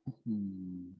Hmm.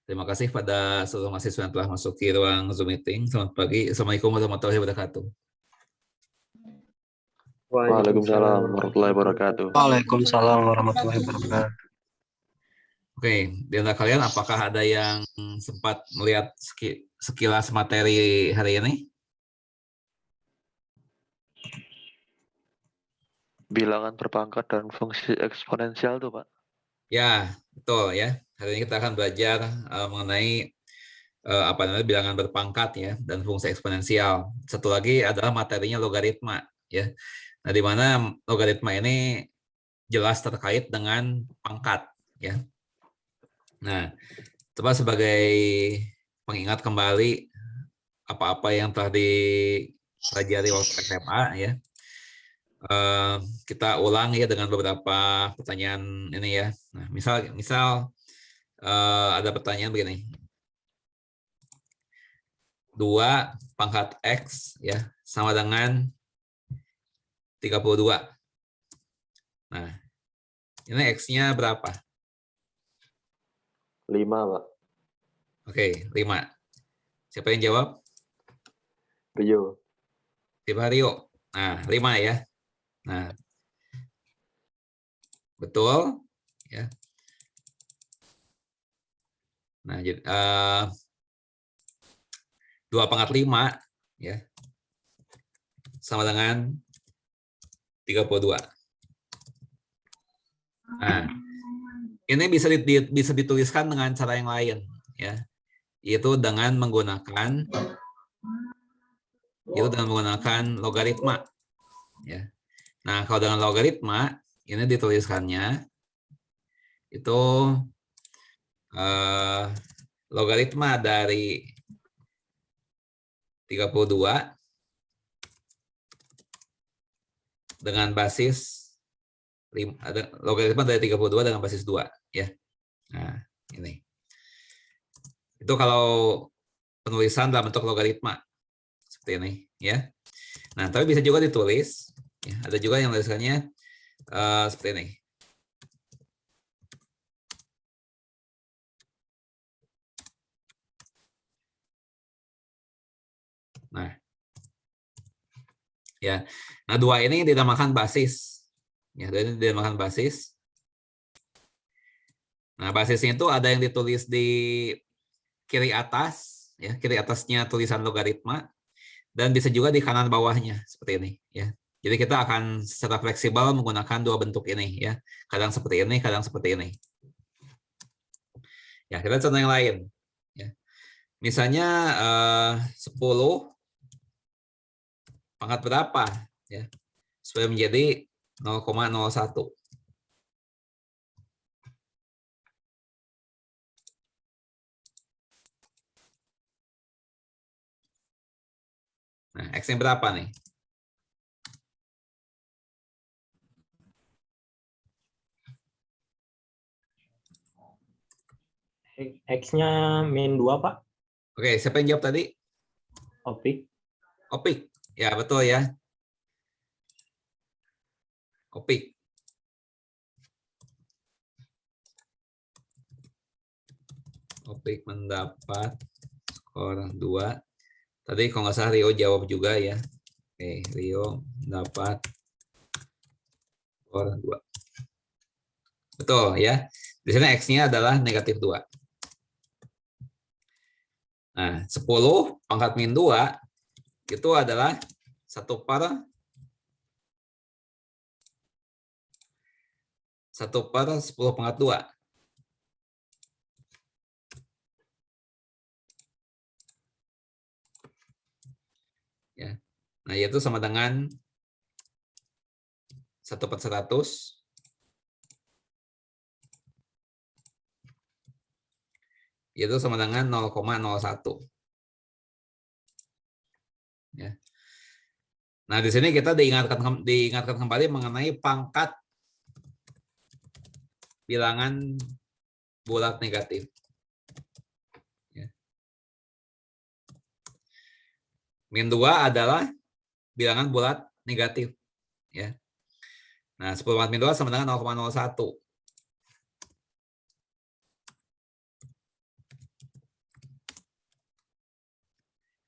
Terima kasih pada seluruh mahasiswa yang telah masuk ke ruang Zoom meeting. Selamat pagi. Assalamualaikum warahmatullahi wabarakatuh. Waalaikumsalam warahmatullahi wabarakatuh. Waalaikumsalam warahmatullahi wabarakatuh. Oke, di antara kalian apakah ada yang sempat melihat sekilas materi hari ini? Bilangan berpangkat dan fungsi eksponensial tuh, Pak. Ya, betul ya. Hari ini kita akan belajar mengenai bilangan berpangkat ya dan fungsi eksponensial. Satu lagi adalah materinya logaritma ya. Nah, di mana logaritma ini jelas terkait dengan pangkat ya. Nah, coba sebagai pengingat kembali apa-apa yang telah dipelajari waktu SMA ya. Kita ulang ya dengan beberapa pertanyaan ini ya. Nah, misal ada pertanyaan begini. 2 pangkat X ya sama dengan 32. Nah, ini X-nya berapa? 5, Pak. Oke, 5. Siapa yang jawab? Rio. Siapa Rio? Nah, 5 ya. Nah, betul ya. Nah, jadi 2 pangkat 5 ya. sama dengan 32. Nah, ini bisa dituliskan dengan cara yang lain, ya, yaitu dengan menggunakan logaritma, ya. Nah, kalau dengan logaritma ini dituliskannya itu logaritma dari 32 dengan basis logaritma dari 32 dengan basis 2, ya. Nah, ini. Itu kalau penulisan dalam bentuk logaritma seperti ini, ya. Nah, tapi bisa juga ditulis, ya. Ada juga yang tulisannya seperti ini. Nah, ya. Nah, 2 ini dinamakan basis. Ya, 2 ini dinamakan basis. Nah, basisnya itu ada yang ditulis di kiri atas, ya, kiri atasnya tulisan logaritma, dan bisa juga di kanan bawahnya seperti ini, ya. Jadi kita akan secara fleksibel menggunakan dua bentuk ini, ya. Kadang seperti ini, kadang seperti ini. Ya, kita contoh yang lain, ya. Misalnya 10 pangkat berapa, ya, supaya menjadi 0,01. Nah, X-nya berapa nih? X-nya min 2, Pak. Oke, siapa yang jawab tadi? Opik. Opik. Ya, betul ya. Opik. Opik mendapat skor 2. Tadi kalau nggak salah Rio jawab juga ya. Oke, Rio dapat skor 2. Betul ya. Di sini X-nya adalah negatif 2. Nah, 10 pangkat min 2 itu adalah 1 per 10 pangkat 2. Ya. Nah, yaitu sama dengan 1 per 100. Yaitu sama dengan 0,01. Ya. Nah, di sini kita diingatkan kembali mengenai pangkat bilangan bulat negatif. Ya. Min 2 adalah bilangan bulat negatif. Ya. Nah, 10 pangkat min 2 sama dengan 0,01.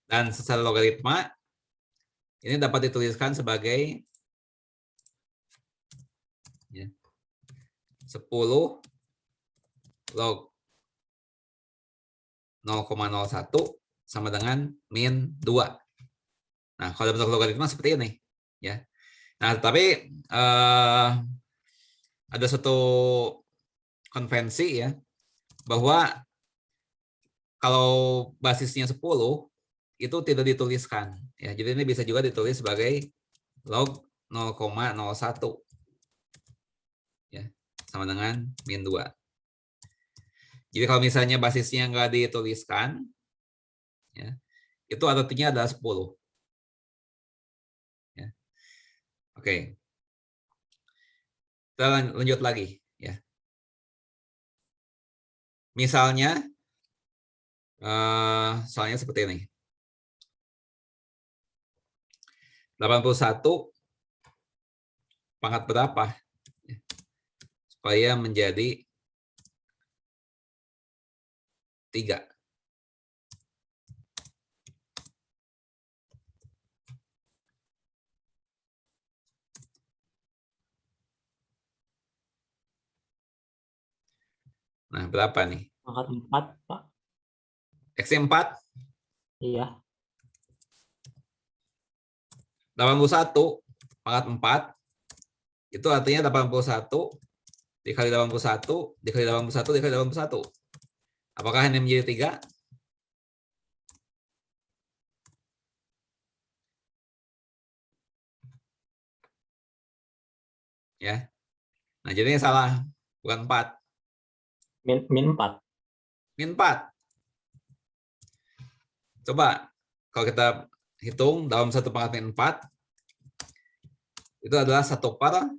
Dan secara logaritma, ini dapat dituliskan sebagai 10 log 0,01 sama dengan min 2. Nah, kalau dalam bentuk logaritma seperti ini. Ya. Nah, tapi ada satu konvensi ya, bahwa kalau basisnya 10, itu tidak dituliskan. Ya, jadi ini bisa juga ditulis sebagai log 0,01. Ya, sama dengan min 2. Jadi kalau misalnya basisnya nggak dituliskan, ya, itu artinya adalah 10. Ya. Oke. Kita lanjut lagi. Ya. Misalnya, soalnya seperti ini. 81 pangkat berapa? Supaya menjadi 3. Nah, berapa nih? Pangkat 4, Pak. X4? Iya. 81 pangkat 4 itu artinya 81 dikali 81 dikali 81 dikali 81. Apakah ini menjadi 3? Ya. Nah, jadi ini salah, bukan 4. Min 4. Min 4. Coba kalau kita hitung dalam 1 pangkat min 4 itu adalah 1 per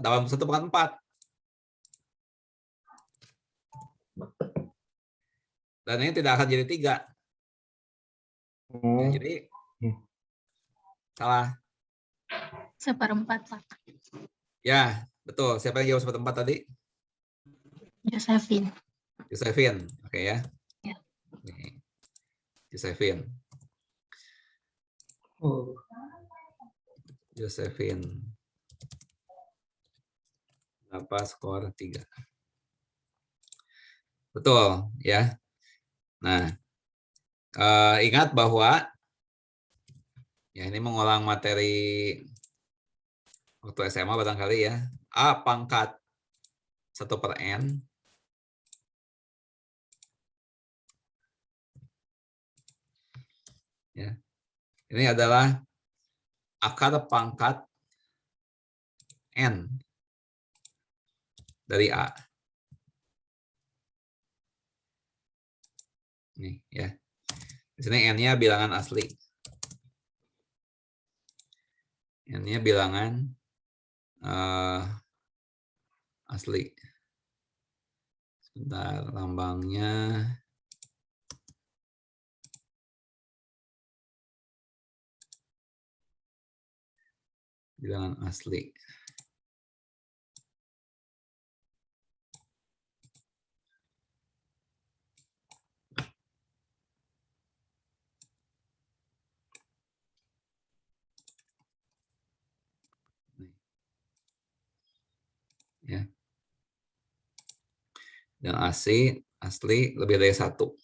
dalam 1 pangkat 4. Dan ini tidak akan jadi 3. Ya, jadi salah. 1/4, Pak. Ya, betul. Siapa yang jawab 1/4 tadi? Josephine. Josephine. Oke ya. Ya. Oke. Josephine. Josephine. Apa skor 3? Betul ya. Nah, ingat bahwa ya ini mengulang materi waktu SMA barangkali ya. A pangkat 1 per N ya. Ini adalah akar pangkat N dari A. Nih ya. Di sini N-nya bilangan asli. N-nya bilangan asli. Sebentar, lambangnya bilangan asli. Ya. Dan asli lebih dari 1.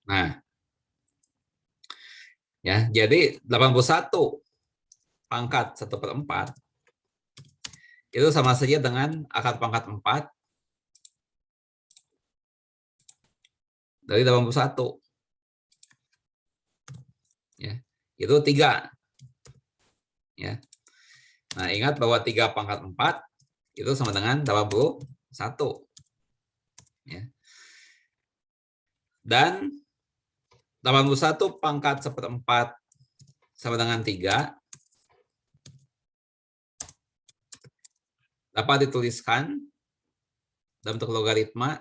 Nah, ya, jadi 81 pangkat 1 per 4 itu sama saja dengan akar pangkat 4 dari 81. Ya, itu 3. Ya. Nah, ingat bahwa 3 pangkat 4 itu sama dengan 81. Ya. Dan 81 pangkat 1/4 sama dengan 3 dapat dituliskan dalam bentuk logaritma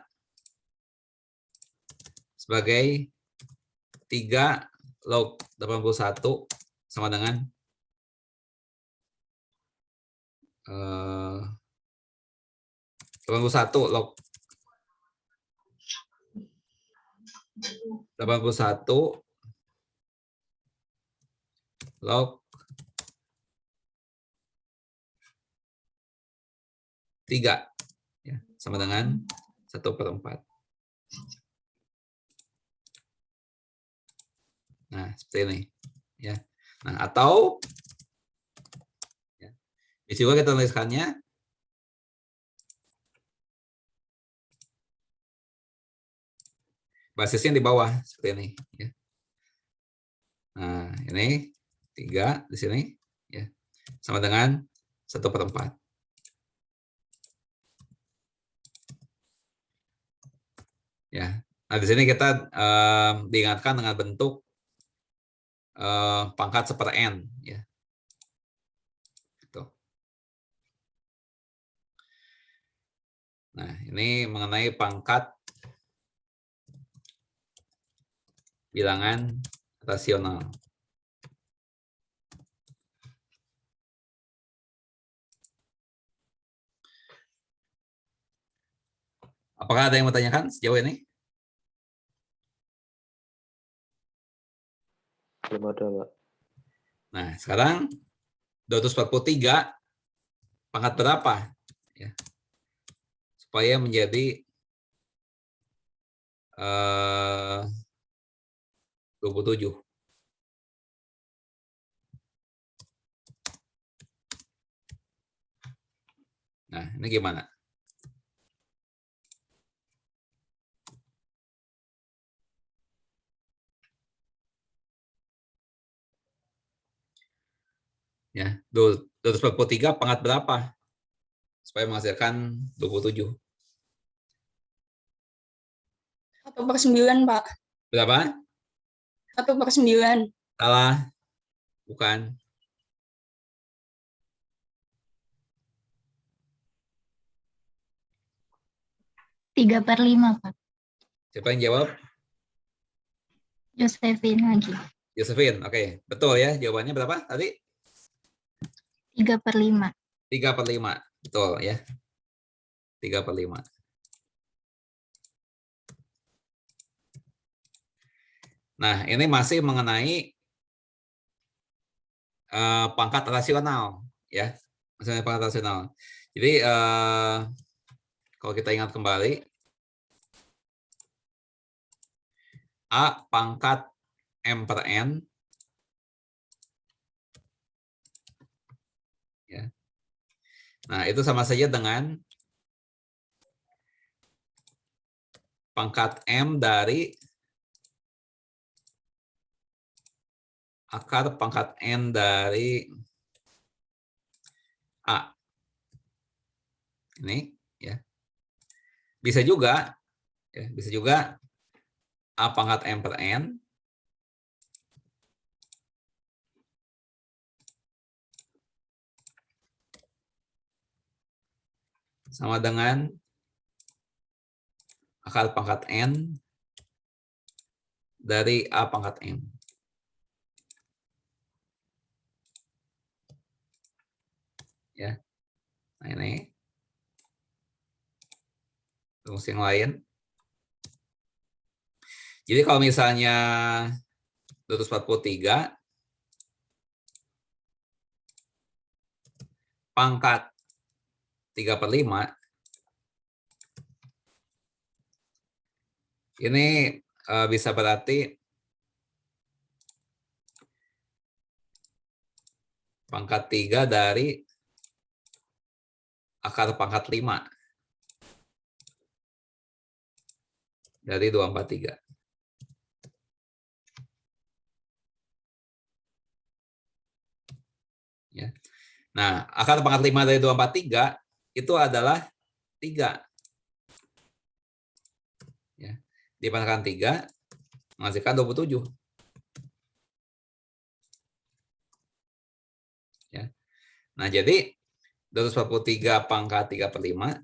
sebagai 3 log 81 sama dengan 81 log 81 log 3 ya, sama dengan 1 per 4. Nah, seperti ini ya. Nah, atau ya, bisa juga kita tuliskannya basisnya di bawah seperti ini ya. Nah, ini 3 di sini ya. Sama dengan 1 per 4. Ya. Nah, di sini kita diingatkan dengan bentuk pangkat 1 per N ya. Gitu. Nah, ini mengenai pangkat bilangan rasional. Apakah ada yang mau tanyakan sejauh ini? Belum ada, Pak. Nah, sekarang 243 pangkat berapa? Ya. Supaya menjadi 27. Nah, ini gimana? Ya, 243 pangkat berapa? Supaya menghasilkan 27. 1/9, Pak. Berapa? 1/9. Salah. Bukan. 3/5, Pak. Siapa yang jawab? Josephine lagi. Josephine. Oke, betul ya. Jawabannya berapa tadi? 3/5. 3/5. Betul ya. 3/5. Nah, ini masih mengenai pangkat rasional ya. Masih mengenai pangkat rasional. Jadi kalau kita ingat kembali, A pangkat M per N ya. Nah, itu sama saja dengan pangkat M dari akar pangkat N dari A. Ini ya. Bisa juga ya, bisa juga A pangkat M per N sama dengan akar pangkat N dari A pangkat M. Ya. Nah, ini rumus yang lain. Jadi kalau misalnya 243 pangkat 3/5 ini bisa berarti pangkat 3 dari akar pangkat 5 dari 243. Ya. Nah, akar pangkat 5 dari 243 itu adalah 3. Ya. Dipangkatkan 3 menghasilkan 27. Ya. Nah, jadi 243 pangkat 3/5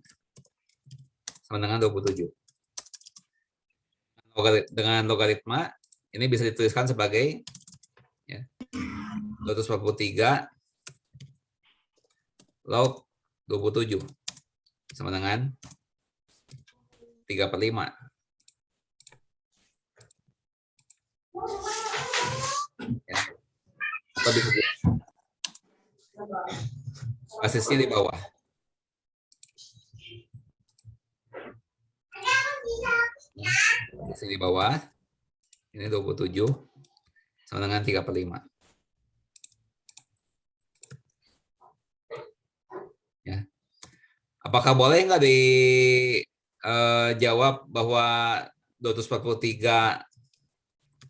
sama dengan 27. Dengan logaritma ini bisa dituliskan sebagai ya, 243 log 27 sama dengan 3/5. Ya. Atau bisa basisnya di bawah. Basisnya di bawah. Ini 27 sama dengan 3/5. Ya. Apakah boleh nggak dijawab bahwa 243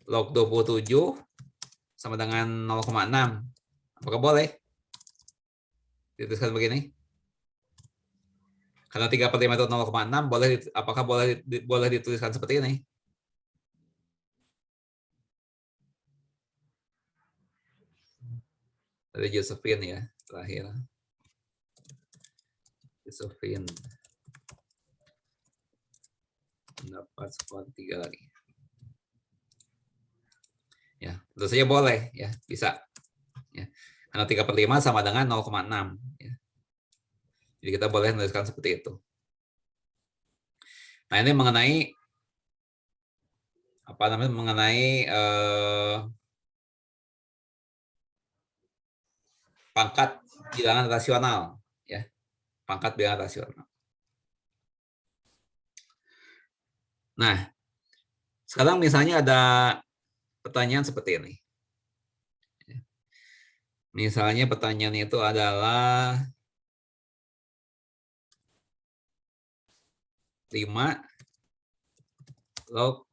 log 27 sama dengan 0,6? Apakah boleh dituliskan begini? Karena 3/5 itu 0,6, apakah boleh dituliskan seperti ini? Dari Josephine ya, terakhir. Josephine. Dapat skor 3 lagi. Ya, tentu saja boleh ya, bisa. Ya. Karena 3/5 sama dengan 0,6 ya. Jadi kita boleh menuliskan seperti itu. Nah, ini mengenai apa namanya? Mengenai pangkat bilangan rasional ya. pangkat bilangan rasional. Nah, sekarang misalnya ada pertanyaan seperti ini. Misalnya pertanyaannya itu adalah 5 log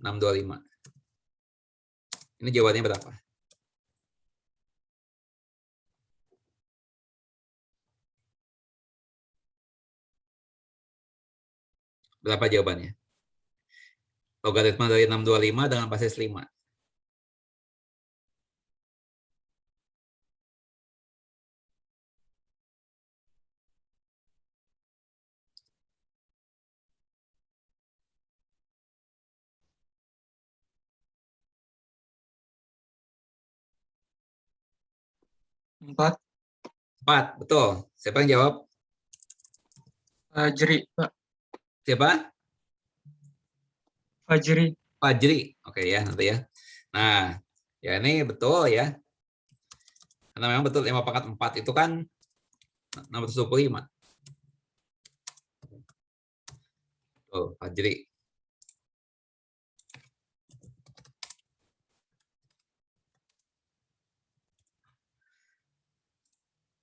625. Ini jawabannya berapa? Berapa jawabannya? Logaritma dari 625 dengan basis 5. Empat. 4, betul. Siapa yang jawab? Fajri, Pak. Siapa? Fajri. Fajri. Oke ya, nanti ya. Nah, ya ini betul ya. Karena memang betul 5 pangkat 4 itu kan 625. Tuh, Fajri.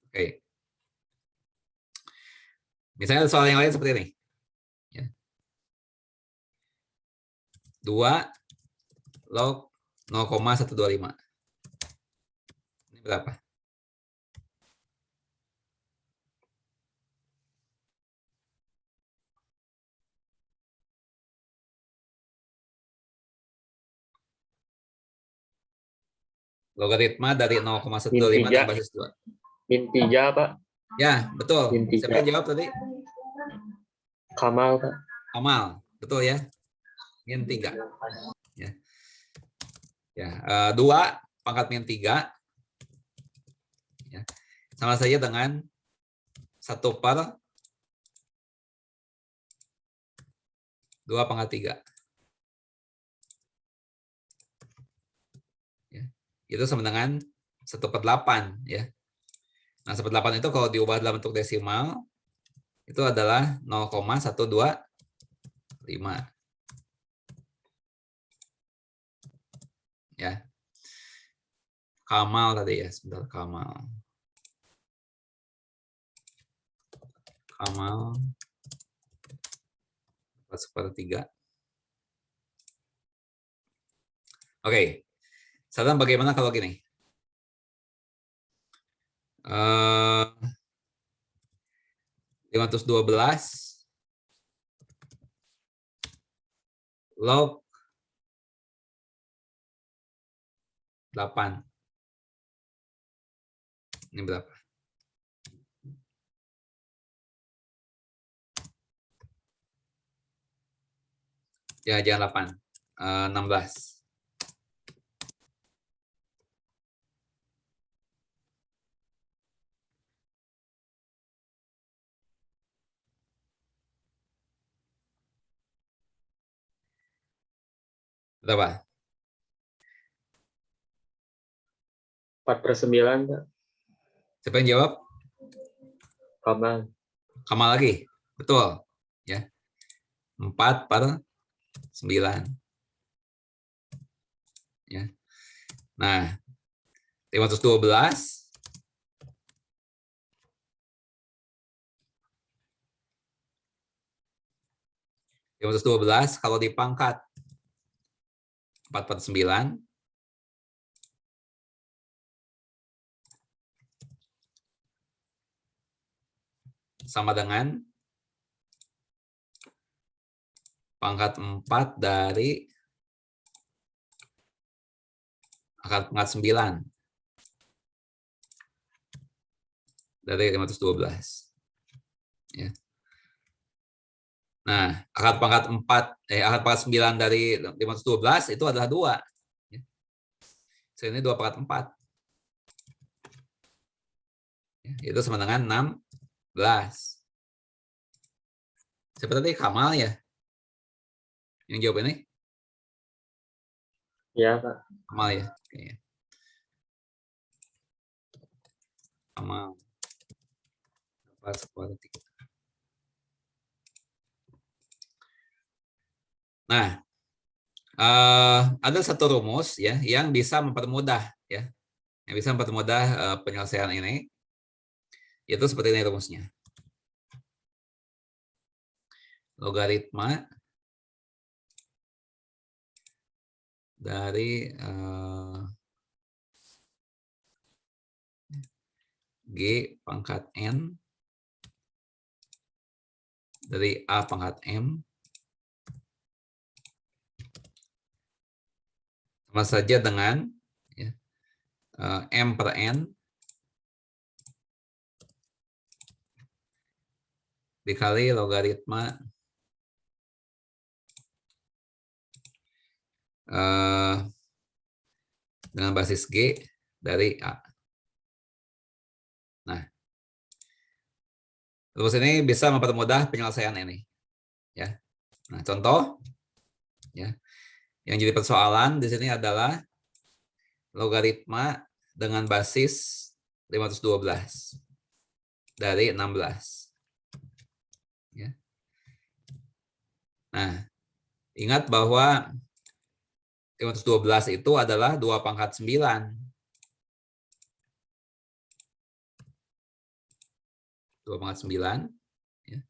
Oke. Misalnya soal yang lain seperti ini. Ya. 2 log 0,125. Ini berapa? Logaritma dari 0,125 dengan basis 2. Min 3, Pak. Ya, betul. Min 3. Siapa yang jawab tadi? Kamal, Pak. Kamal. Betul ya. Min 3. Ya. Ya, 2 pangkat min 3. Ya. Sama saja dengan 1/2 pangkat 3. Ya. Itu sama dengan 1/8 ya. Nah, 1/8 itu kalau diubah dalam bentuk desimal itu adalah 0,125. Ya. Kamal tadi ya, sebentar Kamal. Kamal 4/3. Oke. Sekarang bagaimana kalau gini? 512 log 8. Ini berapa? Ya, jangan 8. 16. Berapa? 4/9, Pak. Siapa yang jawab? Kamal. Kamal lagi. Betul. Ya. 4/9. Ya. Nah, 512 kalau dipangkat 4/9 sama dengan pangkat 4 dari akar pangkat 9 dari 512. Ya. Nah, akar pangkat 9 dari 512 itu adalah 2. Ya. So, ini 2 pangkat 4. Ya, itu sama dengan 16. Siapa tadi? Kamal ya? Yang jawab ini? Ya, Pak. Kamal ya? Oke. Kamal. 4/3. Nah, ada satu rumus ya yang bisa mempermudah ya, yang bisa mempermudah penyelesaian ini. Itu seperti ini rumusnya. Logaritma dari G pangkat N dari A pangkat M sama saja dengan ya, M per N dikali logaritma dengan basis G dari A. Nah, rumus ini bisa mempermudah penyelesaian ini. Ya. Nah, contoh ya. Yang jadi persoalan di sini adalah logaritma dengan basis 512 dari 16. Ya. Nah, ingat bahwa 512 itu adalah 2 pangkat 9. 2 pangkat 9. Ya.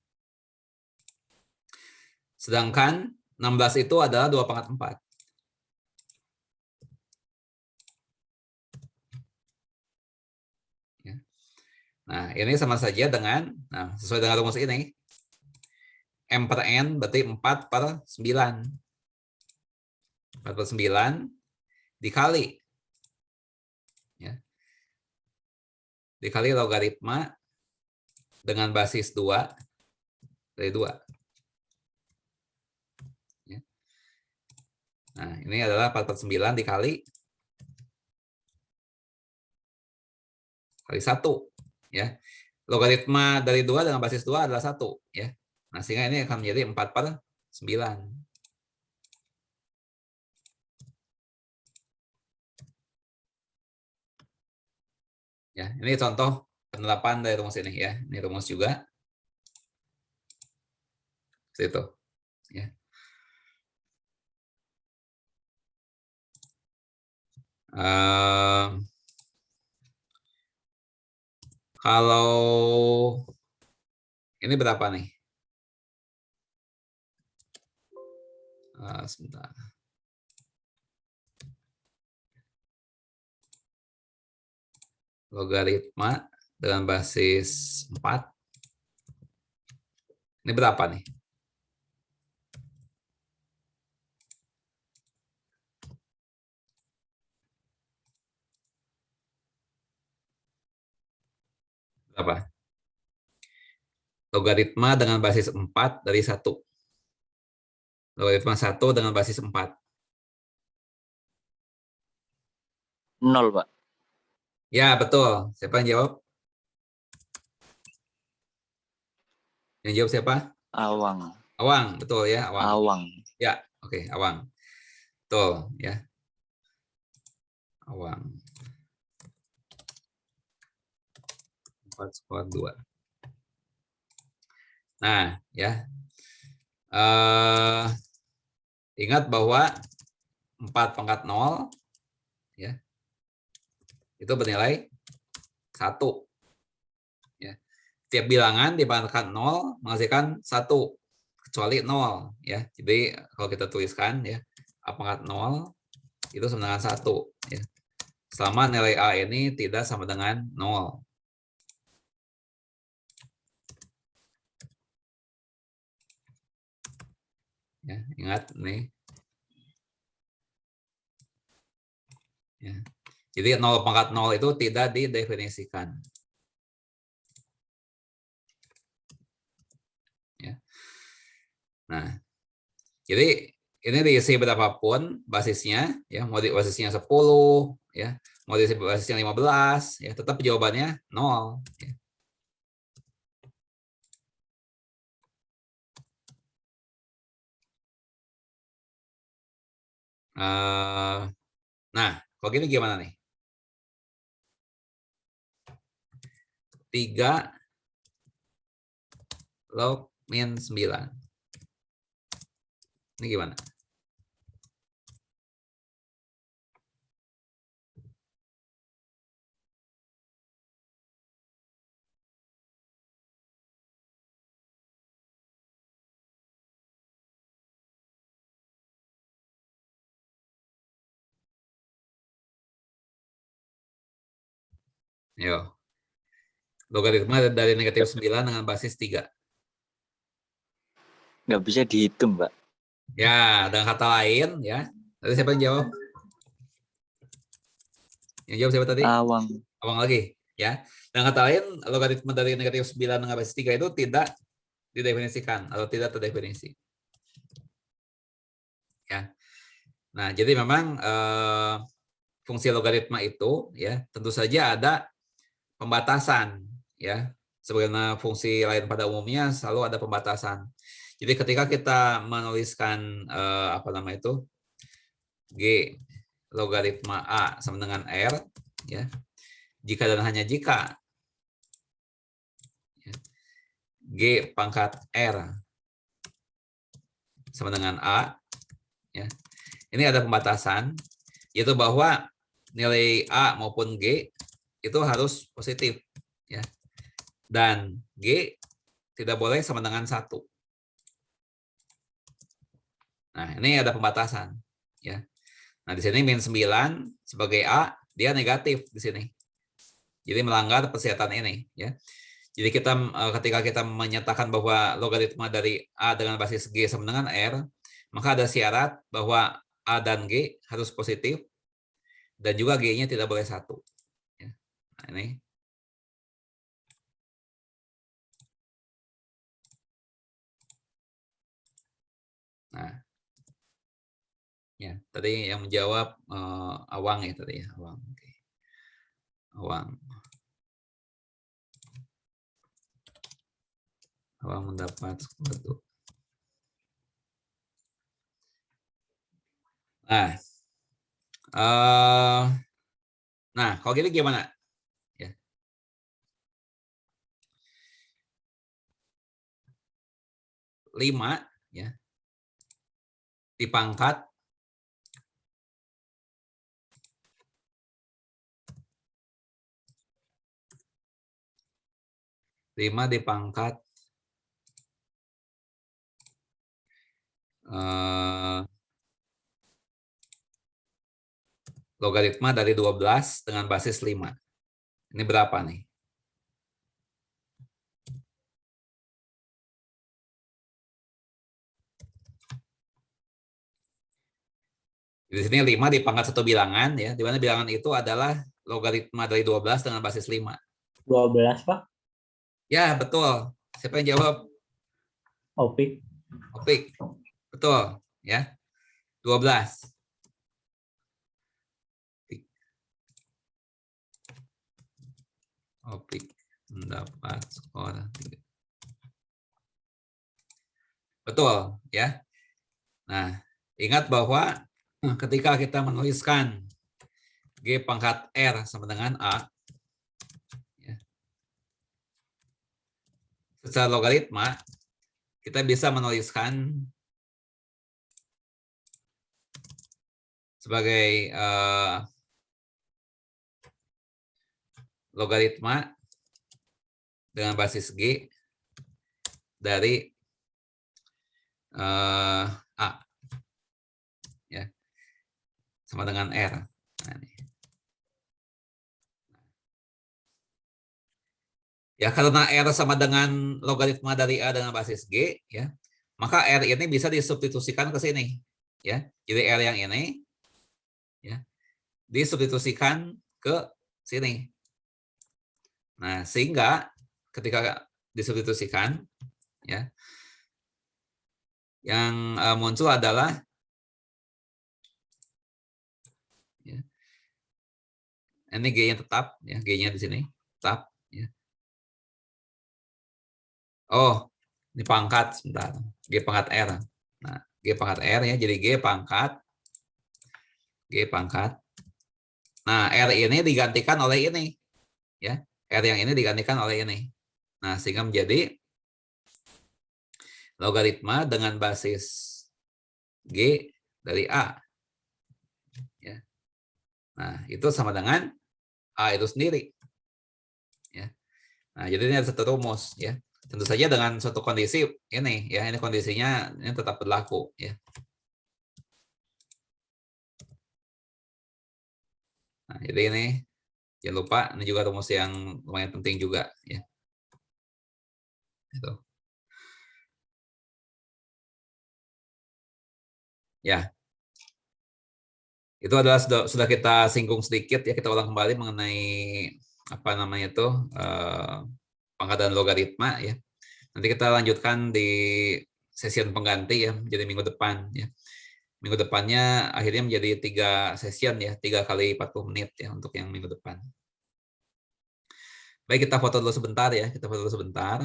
Sedangkan 16 itu adalah 2 pangkat 4. Ya. Nah, ini sama saja dengan, nah sesuai dengan rumus ini, M per N berarti 4 per 9. 4 per 9 dikali. Ya. Dikali logaritma dengan basis 2 dari 2. Ya. Nah, ini adalah 4 per 9 dikali 1. Ya. Logaritma dari 2 dengan basis 2 adalah 1. Ya. Nah, sehingga ini akan menjadi 4 per 9. Ya, ini contoh penerapan dari rumus ini ya. Ini rumus juga. Seperti itu. Ya. Kalau ini berapa nih? Sebentar. Logaritma dengan basis 4. Ini berapa nih? Berapa? Logaritma dengan basis 4 dari 1. Logaritma 1 dengan basis 4. 0, Pak. Ya, betul. Siapa yang jawab? Yang jawab siapa? Awang. Awang, betul ya, Awang. Awang. Ya, oke, Awang. Betul ya. Awang. 4/2. Nah, ya. Ingat bahwa 4 pangkat 0 ya. Itu bernilai 1. Ya. Tiap bilangan di pangkat 0 menghasilkan 1 kecuali 0 ya. Jadi kalau kita tuliskan ya, A pangkat 0 itu sama dengan 1 ya. Selama nilai A ini tidak sama dengan 0. Ya, ingat nih. Ya. Jadi 0 pangkat 0 itu tidak didefinisikan. Ya. Nah, jadi ini diisi berapapun basisnya, ya mau basisnya 10, ya mau diisi basisnya 15, ya tetap jawabannya 0. Ya. Nah, kalau gini gimana nih? 3 log min 9. Ini gimana? Yo. Logaritma dari negatif 9 dengan basis 3. Nggak bisa dihitung, Pak. Ya, dengan kata lain ya. Tadi siapa yang jawab? Yang jawab siapa tadi? Awang. Awang lagi, ya. Dengan kata lain, logaritma dari negatif 9 dengan basis 3 itu tidak didefinisikan atau tidak terdefinisi. Ya. Nah, jadi memang fungsi logaritma itu ya tentu saja ada pembatasan ya. Sebagaimana fungsi lain pada umumnya selalu ada pembatasan. Jadi ketika kita menuliskan apa nama itu G logaritma A sama dengan R ya. Jika dan hanya jika ya, G pangkat R sama dengan A ya. Ini ada pembatasan yaitu bahwa nilai A maupun G itu harus positif ya. Dan G tidak boleh sama dengan 1. Nah, ini ada pembatasan ya. Nah, di sini min 9 sebagai A, dia negatif di sini. Jadi melanggar persyaratan ini ya. Jadi kita ketika kita menyatakan bahwa logaritma dari A dengan basis G sama dengan R, maka ada syarat bahwa A dan G harus positif dan juga G-nya tidak boleh 1. Ya. Nah, ini. Nah. Ya, tadi yang menjawab Awang ya tadi ya, Awang. Oke. Awang. Awang mendapat skor 2. Nah, kalau gini gimana? Ya. Lima ya. Dipangkat 5 dipangkat logaritma dari 12 dengan basis 5. Ini berapa nih? Di sini 5 dipangkat satu bilangan ya, di mana bilangan itu adalah logaritma dari 12 dengan basis 5. 12, Pak. Ya, betul. Siapa yang jawab? Opik. Opik. Betul, ya. 12. Opik mendapat skor 3. Betul, ya. Nah, ingat bahwa ketika kita menuliskan G pangkat R sama dengan A, ya, secara logaritma, kita bisa menuliskan sebagai logaritma dengan basis G dari A. Ya. Sama dengan R. Nah, ini. Ya, karena R sama dengan logaritma dari A dengan basis G, ya, maka R ini bisa disubstitusikan ke sini. Ya. Jadi R yang ini ya, disubstitusikan ke sini. Nah, sehingga ketika disubstitusikan, ya, yang muncul adalah ya, ini G-nya tetap, ya, G-nya di sini tetap. Ya. Oh, ini pangkat sebentar. G pangkat R. Nah, G pangkat R ya, jadi G pangkat. Nah, R ini digantikan oleh ini, ya. R yang ini digantikan oleh ini. Nah, sehingga menjadi logaritma dengan basis G dari A. Ya. Nah, itu sama dengan A itu sendiri. Ya. Nah, jadi ini ada satu rumus ya. Tentu saja dengan suatu kondisi ini ya, ini kondisinya ini tetap berlaku ya. Nah, jadi ini jangan lupa ini juga rumus yang lumayan penting juga ya. Itu. Ya. Itu adalah sudah kita singgung sedikit ya, kita ulang kembali mengenai apa namanya itu pangkat dan logaritma ya. Nanti kita lanjutkan di session pengganti ya, jadi minggu depan ya. Minggu depannya akhirnya menjadi 3 session ya, 3 kali 40 menit ya untuk yang minggu depan. Baik, kita foto dulu sebentar ya, kita foto dulu sebentar.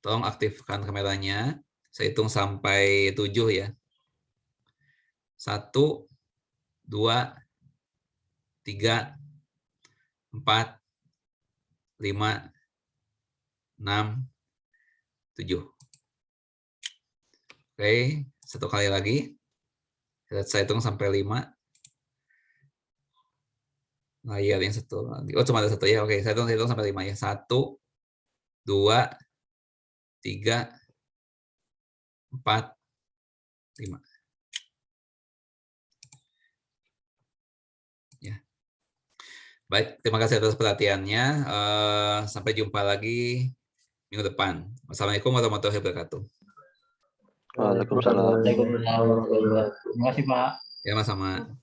Tolong aktifkan kameranya. Saya hitung sampai 7 ya. 1, 2, 3, 4, 5, 6, 7. Oke, satu kali lagi. Saya hitung sampai 5. Layar yang satu lagi. Oh, cuma ada satu ya. Oke, saya hitung sampai 5 ya. 1, 2, 3, 4, 5. Ya. Baik, terima kasih atas perhatiannya. Sampai jumpa lagi minggu depan. Wassalamualaikum warahmatullahi wabarakatuh. Waalaikumsalam. Waalaikumsalam warahmatullahi wabarakatuh. Terima kasih, Pak. Ya, sama-sama.